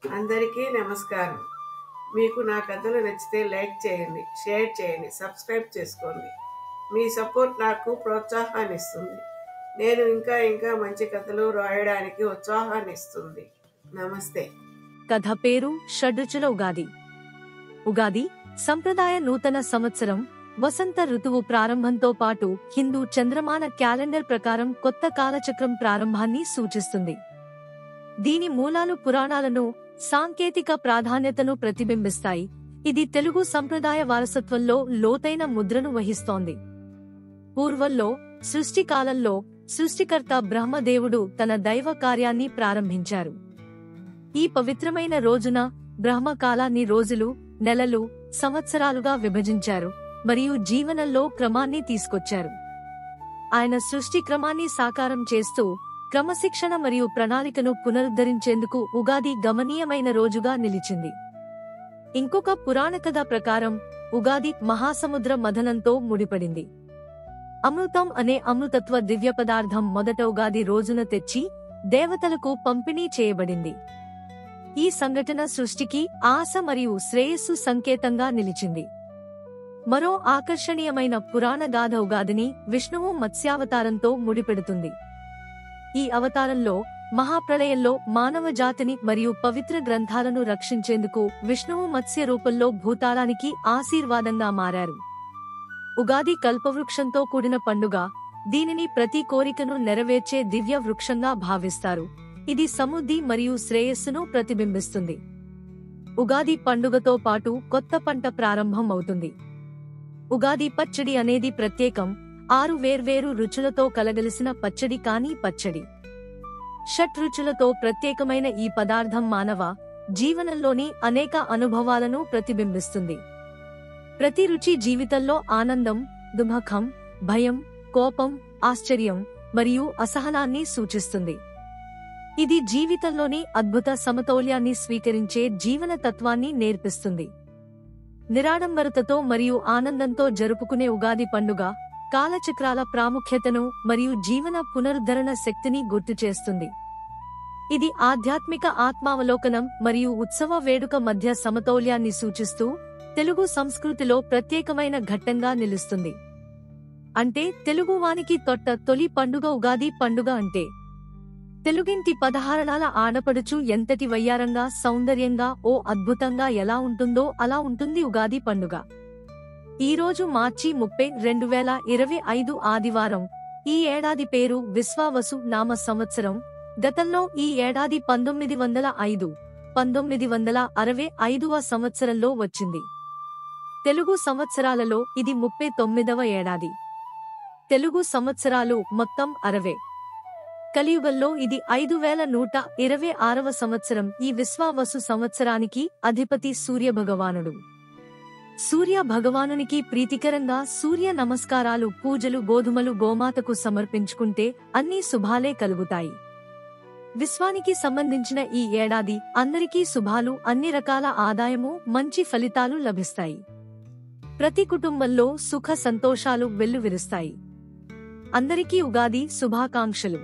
అందరికీ నమస్కారం. మీకు నా కథలు నచ్చితే లైక్ చేయండి, షేర్ చేయండి, సబ్స్క్రైబ్ చేసుకోండి. మీ సపోర్ట్ నాకు ప్రోత్సాహాన్ని ఇస్తుంది. నేను ఇంకా మంచి కథలు రాయడానికి ఉత్సాహాన్ని ఇస్తుంది. నమస్తే. కథ పేరు షడ్రుచుల ఉగాది. ఉగాది సంప్రదాయ నూతన సంవత్సరం, వసంత ఋతువు ప్రారంభంతో పాటు హిందూ చంద్రమాన క్యాలెండర్ ప్రకారం కొత్త కాలచక్రం ప్రారంభాన్ని సూచిస్తుంది. దీని మూలాలు పురాణాలను, సాంకేతిక ప్రాధాన్యతను ప్రతిబింబిస్తాయి. ఇది తెలుగు సంప్రదాయ వారసత్వంలో లోతైన ముద్రను వహిస్తోంది. పూర్వంలో, సృష్టి కాలంలో సృష్టికర్త బ్రహ్మదేవుడు తన దైవ కార్యాన్ని ప్రారంభించారు. ఈ పవిత్రమైన రోజున బ్రహ్మకాలాన్ని రోజులు, నెలలు, సంవత్సరాలుగా విభజించారు మరియు జీవనంలో క్రమాన్ని తీసుకొచ్చారు. ఆయన సృష్టి క్రమాన్ని సాకారం చేస్తూ క్రమశిక్షణ మరియు ప్రణాళికను పునరుద్ధరించేందుకు ఉగాది గమనీయమైన రోజుగా నిలిచింది. ఇంకొక పురాణ కథ ప్రకారం ఉగాది మహాసముద్ర మథనంతో ముడిపడింది. అమృతం అనే అమృతత్వ దివ్య పదార్థం మొదట ఉగాది రోజున తెచ్చి దేవతలకు పంపిణీ చేయబడింది. ఈ సంఘటన సృష్టికి ఆశ మరియు శ్రేయస్సు సంకేతంగా నిలిచింది. మరో ఆకర్షణీయమైన పురాణ గాథ ఉగాదిని విష్ణువు మత్స్యావతారంతో ముడిపెడుతుంది. ఈ అవతారంలో మహాప్రళయంలో మానవ జాతిని మరియు పవిత్ర గ్రంథాలను రక్షించేందుకు విష్ణువు మత్స్య రూపంలో భూతాళానికి ఆశీర్వాదంగా మారారు. ఉగాది కల్పవృక్షంతో కూడిన పండుగ. దీనిని ప్రతి కోరికను నెరవేర్చే దివ్య వృక్షంగా భావిస్తారు. ఇది సమృద్ధి మరియు శ్రేయస్సును ప్రతిబింబిస్తుంది. ఉగాది పండుగతో పాటు కొత్త పంట ప్రారంభం అవుతుంది. ఉగాది పచ్చడి అనేది ప్రత్యేకం. 6 వేర్వేరు రుచులతో కలగలిసిన పచ్చడి కానీ పచ్చడి. షట్ రుచులతో ప్రత్యేకమైన ఈ పదార్థం మానవ జీవనంలోని అనేక అనుభవాలను ప్రతిబింబిస్తుంది. ప్రతి రుచి జీవితంలో ఆనందం, దుఃఖం, భయం, కోపం, ఆశ్చర్యం మరియు అసహనాన్ని సూచిస్తుంది. ఇది జీవితంలోని అద్భుత సమతౌల్యాన్ని స్వీకరించే జీవన తత్వాన్ని నేర్పిస్తుంది. నిరాడంబరతతో మరియు ఆనందంతో జరుపుకునే ఉగాది పండుగ కాలచక్రాల ప్రాముఖ్యతను మరియు జీవన పునరుద్ధరణ శక్తిని గుర్తుచేస్తుంది. ఇది ఆధ్యాత్మిక ఆత్మావలోకనం మరియు ఉత్సవ వేడుక మధ్య సమతౌల్యాన్ని సూచిస్తూ తెలుగు సంస్కృతిలో ప్రత్యేకమైన ఘట్టంగా నిలుస్తుంది. అంటే తెలుగువానికి తొలి పండుగ ఉగాది పండుగ అంటే. తెలుగింటి 16 ఆడపడుచు ఎంతటి వయ్యారంగా, సౌందర్యంగా, అద్భుతంగా ఎలా ఉంటుందో అలా ఉంటుంది ఉగాది పండుగ. ఈరోజు మార్చి 30, 2025 ఆదివారం. ఈ ఏడాది పేరు విశ్వావసు నామ సంవత్సరం. గతంలో ఈ ఏడాది 1905, 1965వ సంవత్సరంలో వచ్చింది. తెలుగు సంవత్సరాలలో ఇది 39వ ఏడాది. తెలుగు సంవత్సరాలు మొత్తం 60. కలియుగంలో ఇది 5126వ సంవత్సరం. ఈ విశ్వావసు సంవత్సరానికి అధిపతి సూర్యభగవానుడు. సూర్య భగవానునికి ప్రీతికరంగా సూర్య నమస్కారాలు, పూజలు, గోధుమలు గోమాతకు సమర్పించుకుంటే అన్ని శుభాలే కలుగుతాయి. విశ్వానికి సంబంధించిన ఈ ఏడాది అందరికీ శుభాలు, అన్ని రకాల ఆదాయము, మంచి ఫలితాలు లభిస్తాయి. ప్రతి కుటుంబంలో సుఖ సంతోషాలు వెల్లువిరుస్తాయి. అందరికీ ఉగాది శుభాకాంక్షలు.